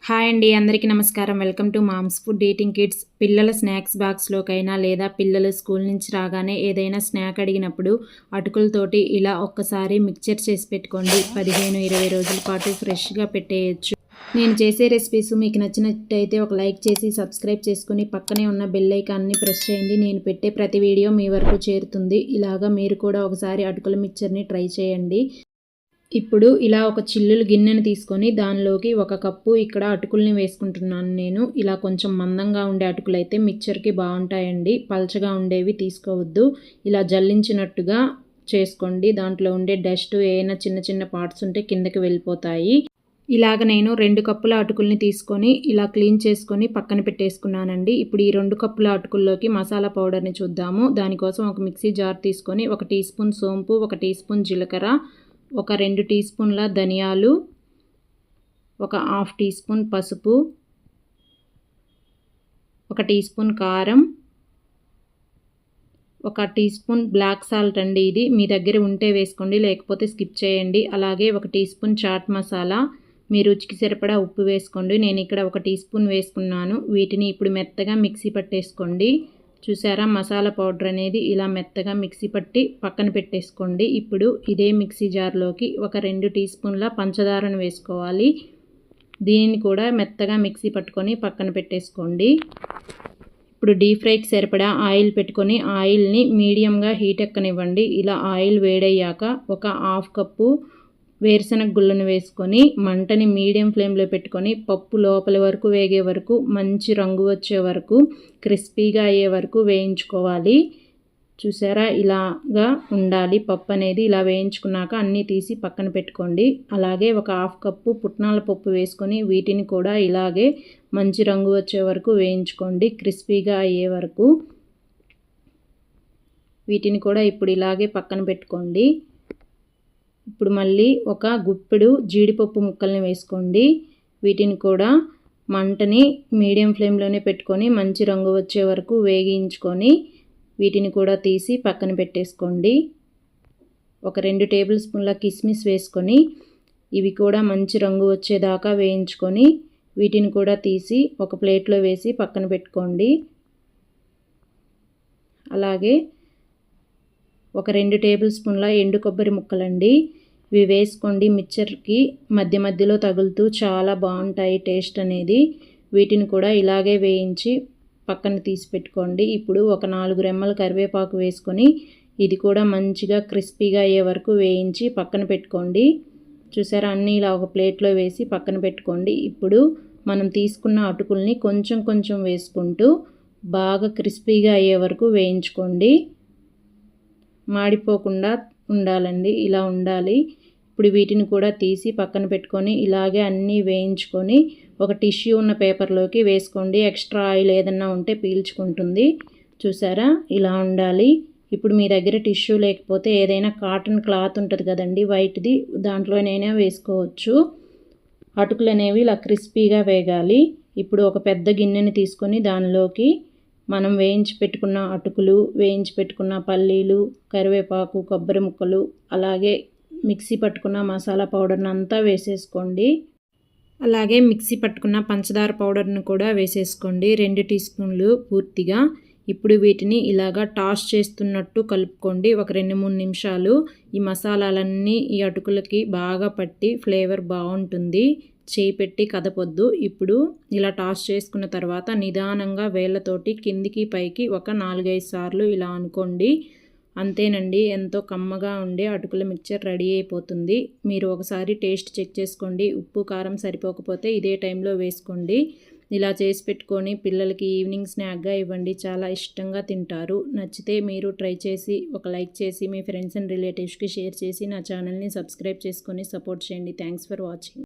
Hi అండి, అందరికీ నమస్కారం. Welcome to moms food eating kids. పిల్లల స్నాక్స్ బాక్స్లోకైనా లేదా పిల్లలు స్కూల్ నుంచి రాగానే ఏదైనా స్నాక్ అడిగినప్పుడు అటుకులతోటి ఇలా ఒక్కసారి మిక్చర్ చేసి పెట్టుకోండి. 15-20 రోజుల పాటు ఫ్రెష్గా పెట్టేయచ్చు. నేను చేసే రెసిపీస్ మీకు నచ్చినట్టయితే ఒక లైక్ చేసి సబ్స్క్రైబ్ చేసుకుని పక్కనే ఉన్న బెల్ ఐకాన్ని ప్రెస్ చేయండి. నేను పెట్టే ప్రతి వీడియో మీ వరకు చేరుతుంది. ఇలాగా మీరు కూడా ఒకసారి అటుకుల మిక్చర్ని ట్రై చేయండి. ఇప్పుడు ఇలా ఒక చిల్లులు గిన్నెను తీసుకొని దానిలోకి 1 కప్పు ఇక్కడ అటుకుల్ని వేసుకుంటున్నాను నేను. ఇలా కొంచెం మందంగా ఉండే అటుకులు అయితే మిక్చర్కి బాగుంటాయండి. పల్చగా ఉండేవి తీసుకోవద్దు. ఇలా జల్లించినట్టుగా చేసుకోండి. దాంట్లో ఉండే డస్ట్ ఏమైనా చిన్న చిన్న పార్ట్స్ ఉంటే కిందకి వెళ్ళిపోతాయి. ఇలాగ నేను 2 కప్పుల అటుకుల్ని తీసుకొని ఇలా క్లీన్ చేసుకొని పక్కన పెట్టేసుకున్నానండి. ఇప్పుడు ఈ 2 కప్పుల అటుకుల్లోకి మసాలా పౌడర్ని చూద్దాము. దానికోసం ఒక మిక్సీ జార్ తీసుకొని 1 టీ స్పూన్ సోంపు, 1 టీ స్పూన్ జీలకర్ర, ఒక 2 టీ స్పూన్ల ధనియాలు, ఒక హాఫ్ టీ స్పూన్ పసుపు, 1 టీ స్పూన్ కారం, 1 టీ స్పూన్ బ్లాక్ సాల్ట్ అండి. ఇది మీ దగ్గర ఉంటే వేసుకోండి, లేకపోతే స్కిప్ చేయండి. అలాగే 1 టీ స్పూన్ చాట్ మసాలా, మీ రుచికి సరిపడా ఉప్పు వేసుకోండి. నేను ఇక్కడ 1 టీ స్పూన్ వేసుకున్నాను. వీటిని ఇప్పుడు మెత్తగా మిక్సీ పట్టేసుకోండి. చూసారా, మసాలా పౌడర్ అనేది ఇలా మెత్తగా మిక్సీ పట్టి పక్కన పెట్టేసుకోండి. ఇప్పుడు ఇదే మిక్సీ జార్లోకి ఒక 2 టీ స్పూన్ల పంచదారను వేసుకోవాలి. దీనిని కూడా మెత్తగా మిక్సీ పట్టుకొని పక్కన పెట్టేసుకోండి. ఇప్పుడు డీప్ ఫ్రైకి సరిపడా ఆయిల్ పెట్టుకొని ఆయిల్ని మీడియంగా హీట్ ఎక్కనివ్వండి. ఇలా ఆయిల్ వేడయ్యాక ఒక హాఫ్ కప్పు వేరుశనగ గుళ్ళను వేసుకొని మంటని మీడియం ఫ్లేమ్లో పెట్టుకొని పప్పు లోపల వరకు వేగే వరకు, మంచి రంగు వచ్చే వరకు, క్రిస్పీగా అయ్యే వరకు వేయించుకోవాలి. చూసారా, ఇలాగా ఉండాలి పప్పు అనేది. ఇలా వేయించుకున్నాక అన్నీ తీసి పక్కన పెట్టుకోండి. అలాగే ఒక హాఫ్ కప్పు పుట్నాల పప్పు వేసుకొని వీటిని కూడా ఇలాగే మంచి రంగు వచ్చే వరకు వేయించుకోండి, క్రిస్పీగా అయ్యే వరకు. వీటిని కూడా ఇప్పుడు ఇలాగే పక్కన పెట్టుకోండి. ఇప్పుడు మళ్ళీ ఒక గుప్పెడు జీడిపప్పు ముక్కల్ని వేసుకోండి. వీటిని కూడా మంటని మీడియం ఫ్లేమ్లోనే పెట్టుకొని మంచి రంగు వచ్చే వరకు వేగించుకొని వీటిని కూడా తీసి పక్కన పెట్టేసుకోండి. ఒక 2 టేబుల్ స్పూన్ల కిస్మిస్ వేసుకొని ఇవి కూడా మంచి రంగు వచ్చేదాకా వేయించుకొని వీటిని కూడా తీసి ఒక ప్లేట్లో వేసి పక్కన పెట్టుకోండి. అలాగే ఒక 2 టేబుల్ స్పూన్ల ఎండు కొబ్బరి ముక్కలండి. ఇవి వేసుకోండి. మిక్చర్కి మధ్య మధ్యలో తగులుతూ చాలా బాగుంటాయి టేస్ట్ అనేది. వీటిని కూడా ఇలాగే వేయించి పక్కన తీసి పెట్టుకోండి. ఇప్పుడు ఒక 4 రెమ్మల కరివేపాకు వేసుకొని ఇది కూడా మంచిగా క్రిస్పీగా అయ్యే వరకు వేయించి పక్కన పెట్టుకోండి. చూసారా, అన్నీ ఇలా ఒక ప్లేట్లో వేసి పక్కన పెట్టుకోండి. ఇప్పుడు మనం తీసుకున్న అటుకుల్ని కొంచెం కొంచెం వేసుకుంటూ బాగా క్రిస్పీగా అయ్యే వరకు వేయించుకోండి. మాడిపోకుండా ఉండాలండి, ఇలా ఉండాలి. ఇప్పుడు వీటిని కూడా తీసి పక్కన పెట్టుకొని ఇలాగే అన్నీ వేయించుకొని ఒక టిష్యూ ఉన్న పేపర్లోకి వేసుకోండి. ఎక్స్ట్రా ఆయిల్ ఏదన్నా ఉంటే పీల్చుకుంటుంది. చూసారా, ఇలా ఉండాలి. ఇప్పుడు మీ దగ్గర టిష్యూ లేకపోతే ఏదైనా కాటన్ క్లాత్ ఉంటుంది కదండి, వైట్ది, దాంట్లోనైనా వేసుకోవచ్చు. అటుకులు అనేవి ఇలా క్రిస్పీగా వేగాలి. ఇప్పుడు ఒక పెద్ద గిన్నెని తీసుకొని దానిలోకి మనం వేయించి పెట్టుకున్న అటుకులు, వేయించి పెట్టుకున్న పల్లీలు, కరివేపాకు, కొబ్బరి ముక్కలు, అలాగే మిక్సీ పట్టుకున్న మసాలా పౌడర్ని అంతా వేసేసుకోండి. అలాగే మిక్సీ పట్టుకున్న పంచదార పౌడర్ని కూడా వేసేసుకోండి, 2 టీ స్పూన్లు పూర్తిగా. ఇప్పుడు వీటిని ఇలాగా టాస్ చేస్తున్నట్టు కలుపుకోండి ఒక 2-3 నిమిషాలు. ఈ మసాలాలన్నీ ఈ అటుకులకి బాగా పట్టి ఫ్లేవర్ బాగుంటుంది. చేయి పెట్టి కదపొద్దు. ఇప్పుడు ఇలా టాస్ చేసుకున్న తర్వాత నిదానంగా వేళ్ళతోటి కిందికి పైకి ఒక 4-5 సార్లు ఇలా అనుకోండి. అంతేనండి, ఎంతో కమ్మగా ఉండే అటుకుల మిక్చర్ రెడీ అయిపోతుంది. మీరు ఒకసారి టేస్ట్ చెక్ చేసుకోండి. ఉప్పు కారం సరిపోకపోతే ఇదే టైంలో వేసుకోండి. ఇలా చేసి పెట్టుకొని పిల్లలకి ఈవినింగ్ స్నాక్గా ఇవ్వండి, చాలా ఇష్టంగా తింటారు. నచ్చితే మీరు ట్రై చేసి ఒక లైక్ చేసి మీ ఫ్రెండ్స్ అండ్ రిలేటివ్స్కి షేర్ చేసి నా ఛానల్ని సబ్స్క్రైబ్ చేసుకొని సపోర్ట్ చేయండి. Thanks for watching.